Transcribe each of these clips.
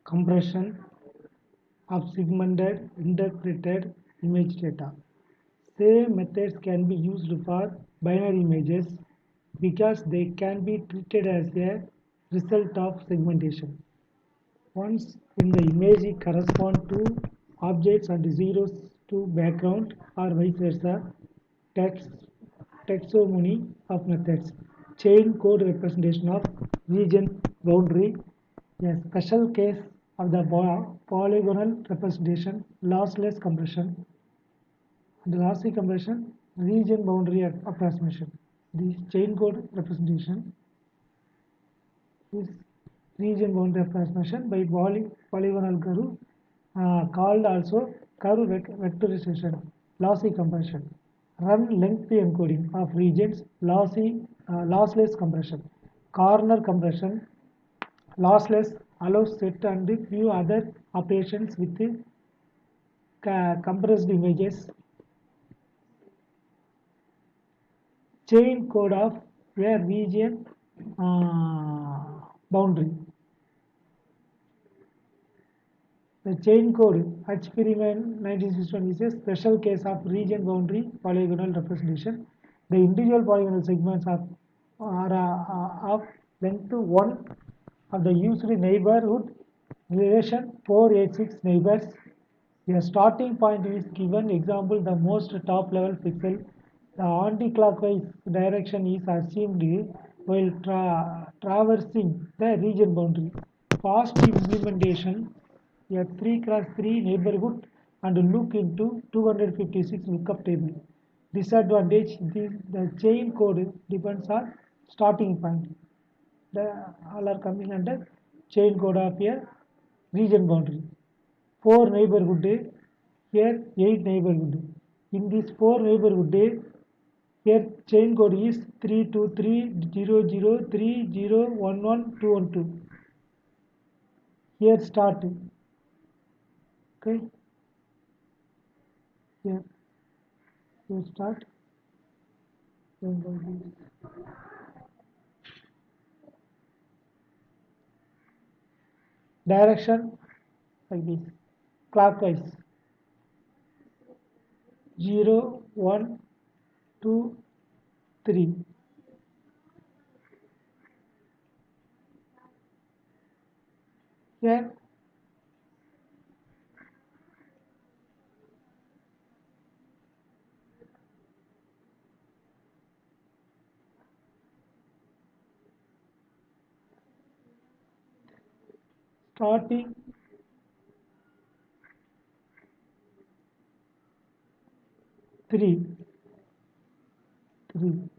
compression of segmented interpreted image data. Same methods can be used for binary images because they can be treated as a result of segmentation. Once when the image corresponds to objects and zeros to background or vice versa, text taxonomy of methods, chain code representation of region boundary, a special case of the polygonal representation, lossless compression, and lossy compression, region boundary approximation. This chain code representation is region boundary approximation by polygonal curve, called also curve vectorization, lossy compression. Run length encoding of regions, lossless compression. Corner compression, lossless allows set and few other operations with compressed images. Chain code of a region boundary. The chain code H-Freeman 1961 is a special case of region boundary polygonal representation. The individual polygonal segments are of length 1 of the used neighborhood relation 486 neighbors. A starting point is given. Example, the most top level pixel. The anti-clockwise direction is assumed while traversing the region boundary. Fast implementation, a 3x3 neighborhood and look into 256 lookup table. Disadvantage, the chain code depends on starting point. All are coming under chain code of a region boundary. 4 neighborhood, here 8 neighborhood. In this 4 neighborhood, here chain code is 3230030111212. Here start. Okay. Here start. Direction like this, clockwise 0 1 2 3. Here starting 3 2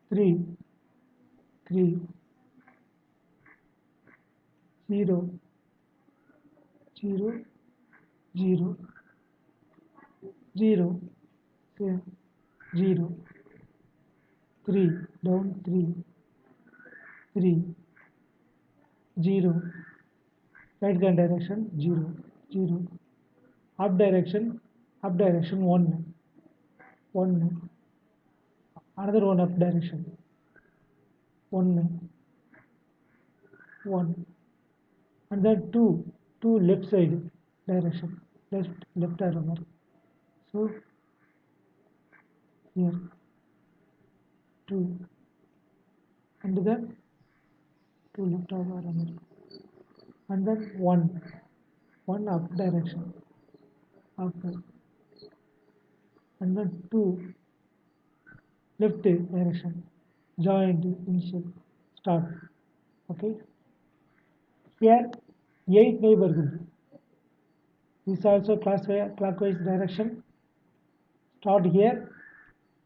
3 0 0 0 0 0 3 down 3 0. Right hand direction 0 up direction 1 another one up direction 1 and then 2 left side direction, left arrow. So here 2 and then 2 left arrow and then 1 up direction up and then 2 left direction, joint initial start. Okay, here 8 neighborhood, this also clockwise direction, start here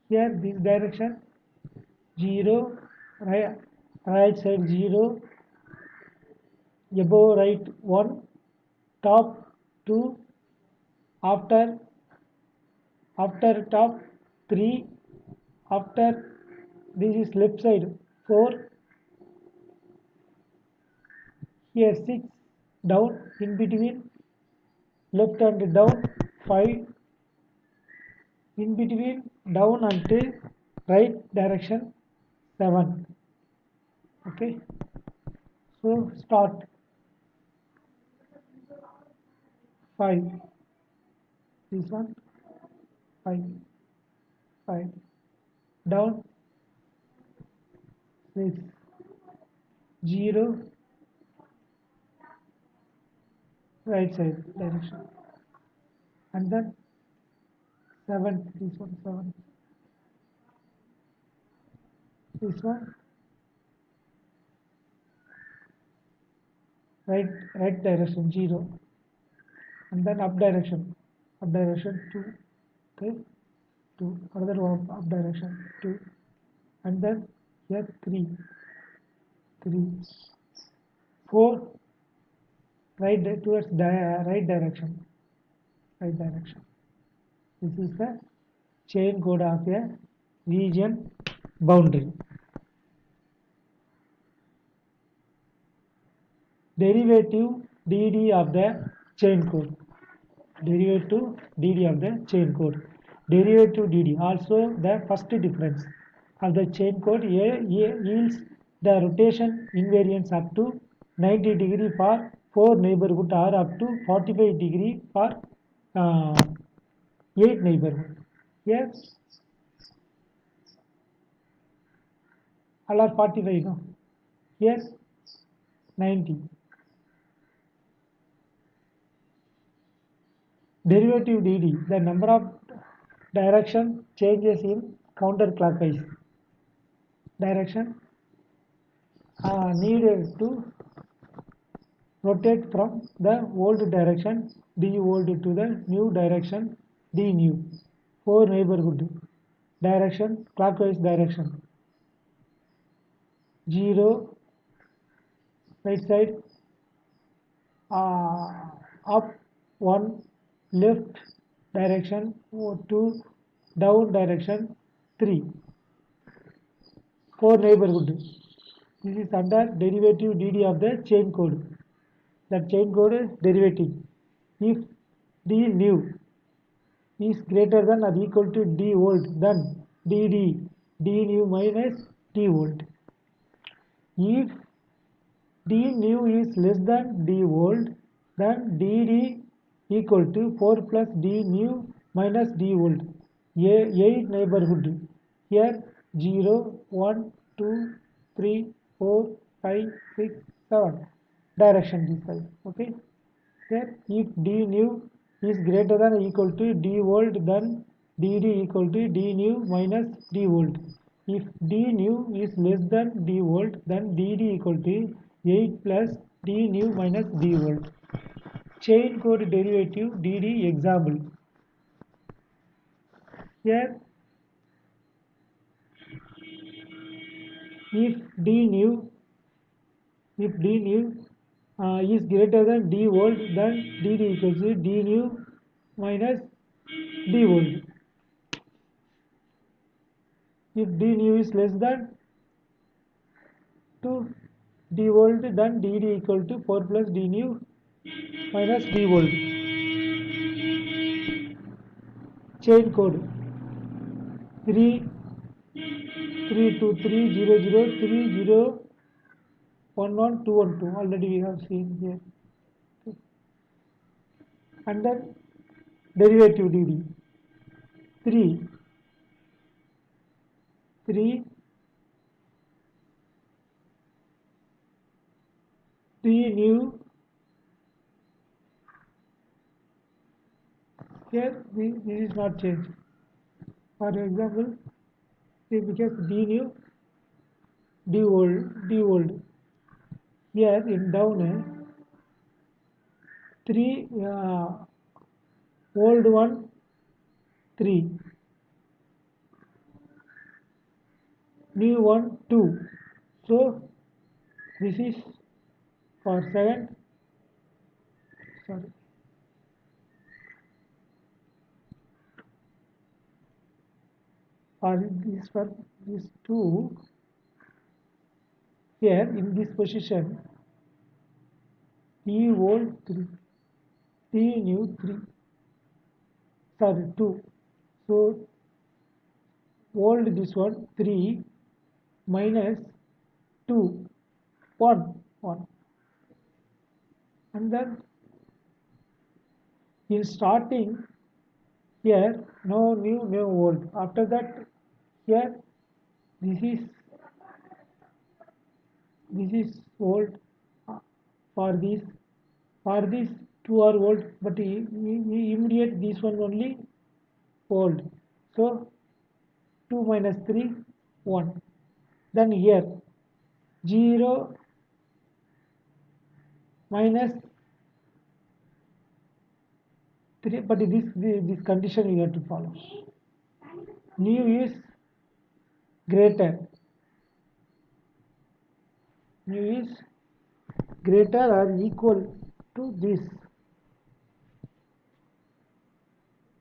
this direction 0, right side 0, above right 1, top 2, after top 3, after this is left side 4, here 6, down in between left and down 5, in between down and right direction 7. Okay, so start 5, this one 5, 5, down 6, 0, right side direction, and then 7, this one 7, this one right direction 0, and then up direction 2, okay, 2, another one up direction 2, and then here 3, 3, 4, towards right direction. This is the chain code of a region boundary. Derivative dd of the chain code. Derivative dd of the chain code. Derivative dd also the first difference of the chain code yields the rotation invariance up to 90 degree for 4 neighborhood or up to 45 degree for 8 neighborhood. Here all are 45, no? Here 90. Derivative dd, the number of direction changes in counterclockwise direction needed to rotate from the old direction d old to the new direction d new. 4 neighborhood direction clockwise direction 0 right side, up 1 left direction 2 down direction 3, 4 neighborhood. This is under derivative dd of the chain code. That chain code is derivative. If d new is greater than or equal to d old, then dd d new minus d old. If d new is less than d old, then dd equal to 4 plus d new minus d old. 8 neighborhood. Here 0, 1, 2, 3, 4, 5, 6, 7. Direction this side. Okay. Here if d new is greater than or equal to d old, then dd equal to d new minus d old. If d new is less than d old, then dd equal to 8 plus d new minus d old. Chain code derivative dd example. Here if d new is greater than d old, then dd equals to d new minus d old. If d new is less than to d old, then dd equal to 4 plus d new minus d old. Chain code 3 3 2 3 0 0 3 0 1 1 2 1 2. Already we have seen here. And then derivative dd 3 3 3 new. Here this is not changed. For example, because d new d old. Here in down 3 old one 3 new one 2. So this is for 7, sorry, or this for this 2. Here in this position t old 3 t new 3, sorry 2. So old this one 3 minus 2 1 and then in starting here no new no old. After that here this is old for this, for this two are old, but we immediate this one only old. So 2 minus 3 1. Then here 0 minus 3, but this condition you have to follow. New is greater. New is greater or equal to this.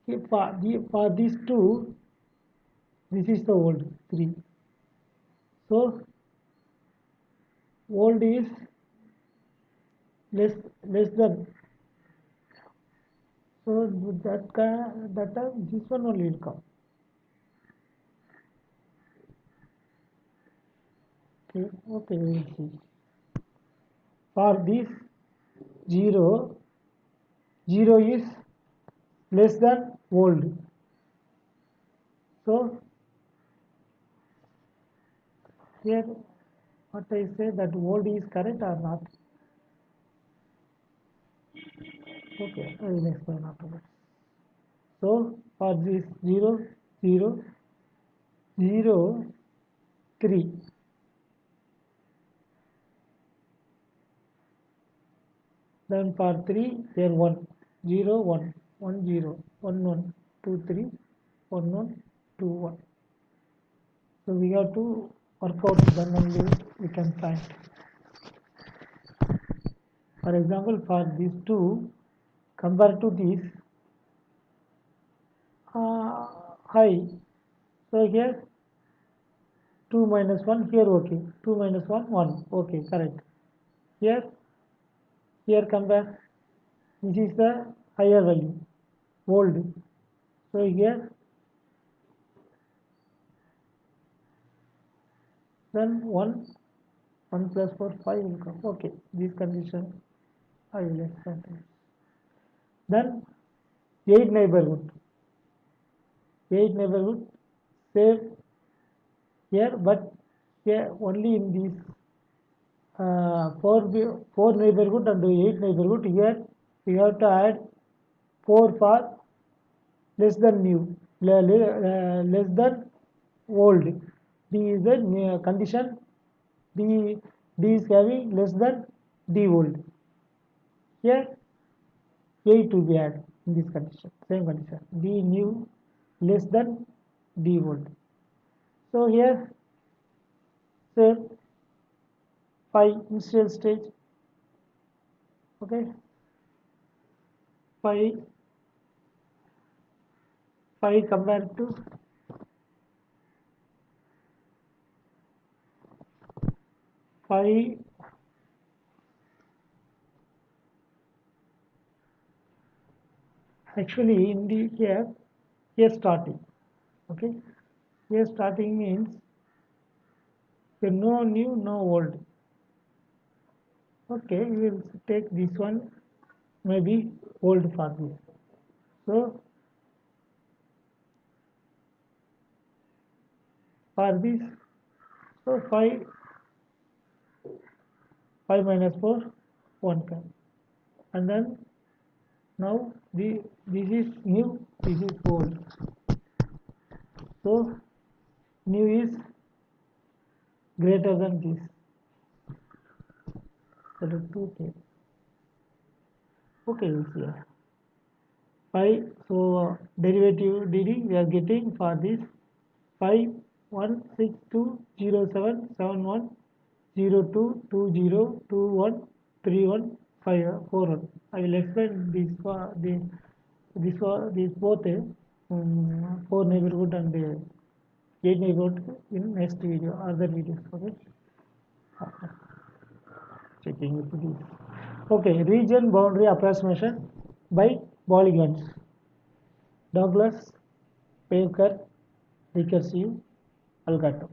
Okay, for these two, this is the old 3. So old is less than. So that time this one only will come. Okay, we will see. For this 0 is less than old. So here what I say that old is correct or not? Okay, I will explain afterwards. So for this 0 0 0 3, then for 3 here 1 0 1 1 0 1 1 2 3 1 1 2 1. So we have to work out, then only we can find. For example, for these two compared to this high, so here 2 minus 1 here, okay, 2 minus 1 1, okay, correct. Here compare, this is the higher value old. So here then 1 plus 4 5 will come. Okay, this condition I will explain. Then 8 neighborhood same here, but here only in this 4 neighborhood and 8 neighborhood. Here we have to add 4 for less than new, less than old. D is the condition. D is having less than D old. Here 8 to be added in this condition, same condition. D new less than D old. So here same 5 initial stage. Okay, 5 compared to 5 actually in the here starting. Okay, here starting means no new no old. Okay, we will take this one maybe old for this. So for this, so 5 minus 4 1 can, and then now this is new, this is old. So new is greater than this. That is 2k. Okay, we'll see. 5, so derivative dd we are getting for this 5 1 6 2 0 7 7 1 0 2 2 0 2 1 3 1 5 4 1. I will explain this for this both 4 neighborhood and 8 neighborhood in next video, other videos. Okay, checking with this. Okay, region boundary approximation by polygons. Douglas, Baker, recursive algorithm.